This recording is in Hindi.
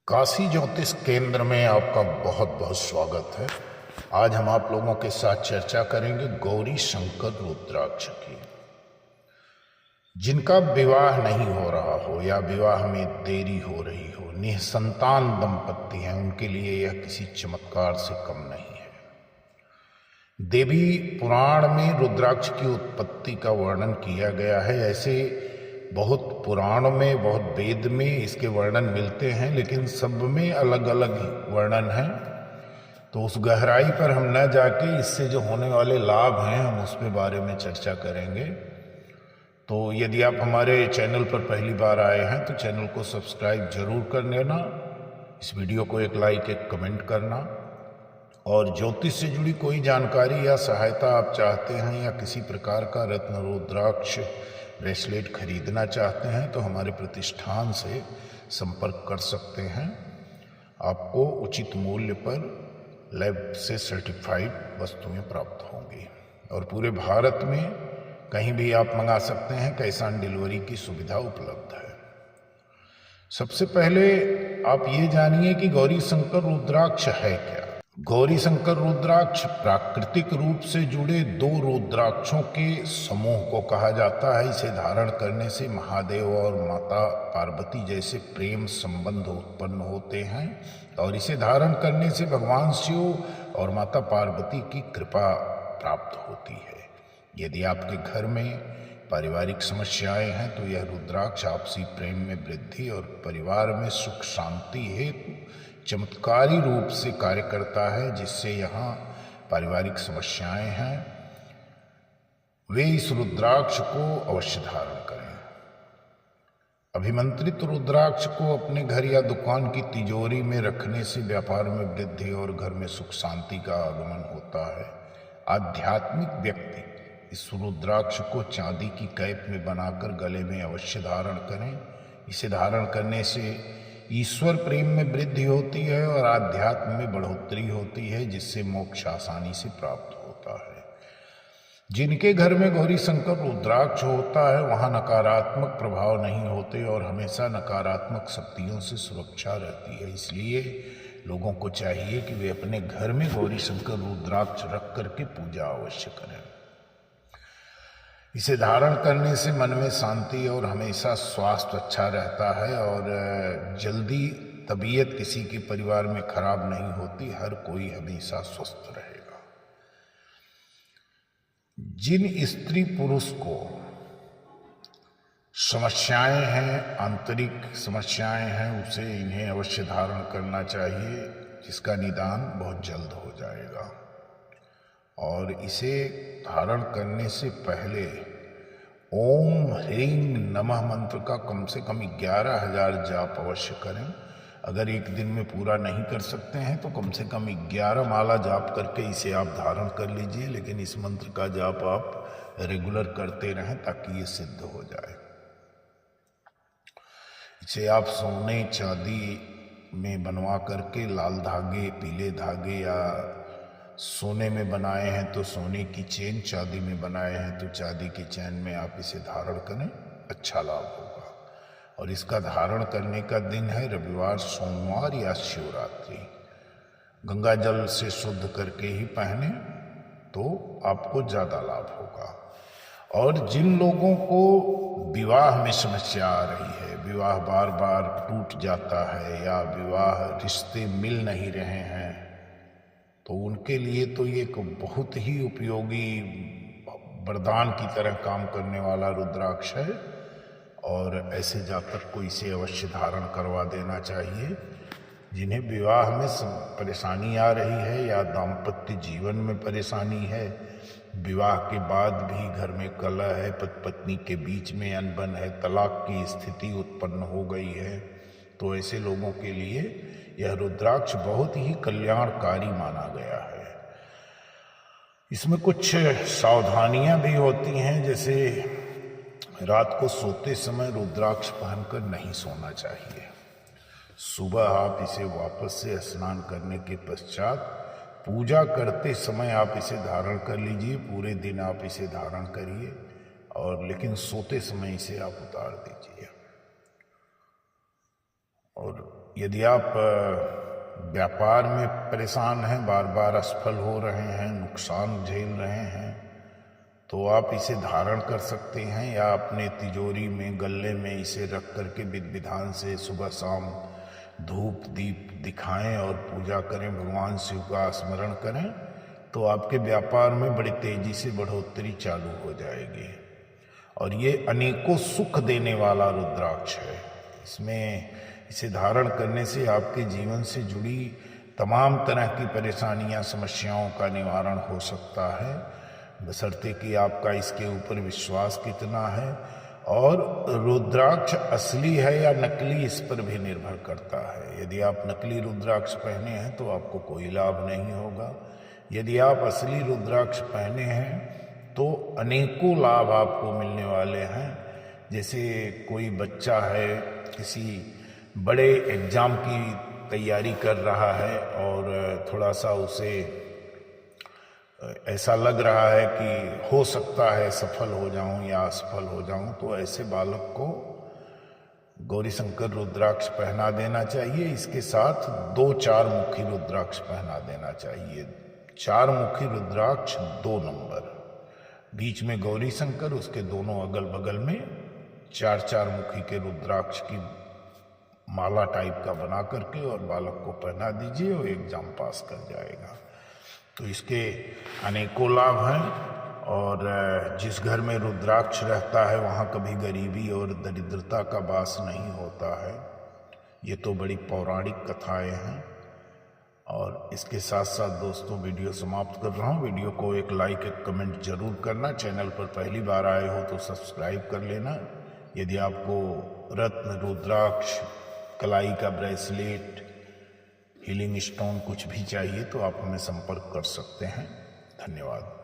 काशी ज्योतिष केंद्र में आपका बहुत बहुत स्वागत है। आज हम आप लोगों के साथ चर्चा करेंगे गौरी शंकर रुद्राक्ष की। जिनका विवाह नहीं हो रहा हो या विवाह में देरी हो रही हो, निसंतान दंपत्ति हैं, उनके लिए यह किसी चमत्कार से कम नहीं है। देवी पुराण में रुद्राक्ष की उत्पत्ति का वर्णन किया गया है। ऐसे बहुत पुराण में, बहुत वेद में इसके वर्णन मिलते हैं, लेकिन सब में अलग अलग वर्णन है। तो उस गहराई पर हम न जाके इससे जो होने वाले लाभ हैं हम उस पे बारे में चर्चा करेंगे। तो यदि आप हमारे चैनल पर पहली बार आए हैं तो चैनल को सब्सक्राइब जरूर कर लेना, इस वीडियो को एक लाइक, एक कमेंट करना। और ज्योतिष से जुड़ी कोई जानकारी या सहायता आप चाहते हैं या किसी प्रकार का रत्न रुद्राक्ष ब्रेसलेट खरीदना चाहते हैं तो हमारे प्रतिष्ठान से संपर्क कर सकते हैं। आपको उचित मूल्य पर लैब से सर्टिफाइड वस्तुएं प्राप्त होंगी और पूरे भारत में कहीं भी आप मंगा सकते हैं। कैश ऑन डिलीवरी की सुविधा उपलब्ध है। सबसे पहले आप ये जानिए कि गौरी शंकर रुद्राक्ष है क्या। गौरी शंकर रुद्राक्ष प्राकृतिक रूप से जुड़े दो रुद्राक्षों के समूह को कहा जाता है। इसे धारण करने से महादेव और माता पार्वती जैसे प्रेम संबंध उत्पन्न होते हैं और इसे धारण करने से भगवान शिव और माता पार्वती की कृपा प्राप्त होती है। यदि आपके घर में पारिवारिक समस्याएं हैं तो यह रुद्राक्ष आपसी प्रेम में वृद्धि और परिवार में सुख शांति हेतु चमत्कारी रूप से कार्य करता है। जिससे यहाँ पारिवारिक समस्याएं हैं वे इस रुद्राक्ष को अवश्य धारण करें। अभिमंत्रित रुद्राक्ष को अपने घर या दुकान की तिजोरी में रखने से व्यापार में वृद्धि और घर में सुख शांति का आगमन होता है। आध्यात्मिक व्यक्ति इस रुद्राक्ष को चांदी की कैप में बनाकर गले में अवश्य धारण करें। इसे धारण करने से ईश्वर प्रेम में वृद्धि होती है और आध्यात्म में बढ़ोतरी होती है, जिससे मोक्ष आसानी से प्राप्त होता है। जिनके घर में गौरी शंकर रुद्राक्ष होता है वहां नकारात्मक प्रभाव नहीं होते और हमेशा नकारात्मक शक्तियों से सुरक्षा रहती है। इसलिए लोगों को चाहिए कि वे अपने घर में गौरी शंकर रुद्राक्ष रख करके पूजा अवश्य करें। इसे धारण करने से मन में शांति और हमेशा स्वास्थ्य अच्छा रहता है और जल्दी तबीयत किसी के परिवार में खराब नहीं होती। हर कोई हमेशा स्वस्थ रहेगा। जिन स्त्री पुरुष को समस्याएं हैं, आंतरिक समस्याएं हैं, उसे इन्हें अवश्य धारण करना चाहिए, जिसका निदान बहुत जल्द हो जाएगा। और इसे धारण करने से पहले ओम ह्रीं नमः मंत्र का कम से कम 11,000 जाप अवश्य करें। अगर एक दिन में पूरा नहीं कर सकते हैं तो कम से कम 11 माला जाप करके इसे आप धारण कर लीजिए, लेकिन इस मंत्र का जाप आप रेगुलर करते रहें ताकि ये सिद्ध हो जाए। इसे आप सोने चांदी में बनवा करके लाल धागे, पीले धागे या सोने में बनाए हैं तो सोने की चेन, चांदी में बनाए हैं तो चांदी की चेन में आप इसे धारण करें, अच्छा लाभ होगा। और इसका धारण करने का दिन है रविवार, सोमवार या शिवरात्रि। गंगा जल से शुद्ध करके ही पहने तो आपको ज़्यादा लाभ होगा। और जिन लोगों को विवाह में समस्या आ रही है, विवाह बार बार टूट जाता है या विवाह रिश्ते मिल नहीं रहे हैं, तो उनके लिए तो ये एक बहुत ही उपयोगी वरदान की तरह काम करने वाला रुद्राक्ष है। और ऐसे जातक को इसे अवश्य धारण करवा देना चाहिए। जिन्हें विवाह में परेशानी आ रही है या दाम्पत्य जीवन में परेशानी है, विवाह के बाद भी घर में कलह है, पति पत्नी के बीच में अनबन है, तलाक की स्थिति उत्पन्न हो गई है, तो ऐसे लोगों के लिए यह रुद्राक्ष बहुत ही कल्याणकारी माना गया है। इसमें कुछ सावधानियां भी होती हैं, जैसे रात को सोते समय रुद्राक्ष पहनकर नहीं सोना चाहिए। सुबह आप इसे वापस से स्नान करने के पश्चात पूजा करते समय आप इसे धारण कर लीजिए। पूरे दिन आप इसे धारण करिए और लेकिन सोते समय इसे आप उतार दीजिए। और यदि आप व्यापार में परेशान हैं, बार बार असफल हो रहे हैं, नुकसान झेल रहे हैं, तो आप इसे धारण कर सकते हैं या अपने तिजोरी में गले में इसे रख करके विधि विधान से सुबह शाम धूप दीप दिखाएं और पूजा करें, भगवान शिव का स्मरण करें, तो आपके व्यापार में बड़ी तेजी से बढ़ोतरी चालू हो जाएगी। और ये अनेकों सुख देने वाला रुद्राक्ष है। इसमें इसे धारण करने से आपके जीवन से जुड़ी तमाम तरह की परेशानियां, समस्याओं का निवारण हो सकता है, बशर्ते कि आपका इसके ऊपर विश्वास कितना है। और रुद्राक्ष असली है या नकली, इस पर भी निर्भर करता है। यदि आप नकली रुद्राक्ष पहने हैं तो आपको कोई लाभ नहीं होगा। यदि आप असली रुद्राक्ष पहने हैं तो अनेकों लाभ आपको मिलने वाले हैं। जैसे कोई बच्चा है, किसी बड़े एग्जाम की तैयारी कर रहा है और थोड़ा सा उसे ऐसा लग रहा है कि हो सकता है सफल हो जाऊं या असफल हो जाऊं, तो ऐसे बालक को गौरी शंकर रुद्राक्ष पहना देना चाहिए। इसके साथ 2 4 मुखी रुद्राक्ष पहना देना चाहिए। 4 मुखी रुद्राक्ष 2 नंबर, बीच में गौरी शंकर, उसके दोनों अगल बगल में 4 4 मुखी के रुद्राक्ष की माला टाइप का बना करके और बालक को पहना दीजिए और एग्जाम पास कर जाएगा। तो इसके अनेकों लाभ हैं। और जिस घर में रुद्राक्ष रहता है वहाँ कभी गरीबी और दरिद्रता का वास नहीं होता है। ये तो बड़ी पौराणिक कथाएं हैं। और इसके साथ साथ दोस्तों वीडियो समाप्त कर रहा हूँ। वीडियो को एक लाइक, एक कमेंट जरूर करना। चैनल पर पहली बार आए हो तो सब्सक्राइब कर लेना। यदि आपको रत्न, रुद्राक्ष, कलाई का ब्रेसलेट, हीलिंग स्टोन कुछ भी चाहिए तो आप हमें संपर्क कर सकते हैं। धन्यवाद।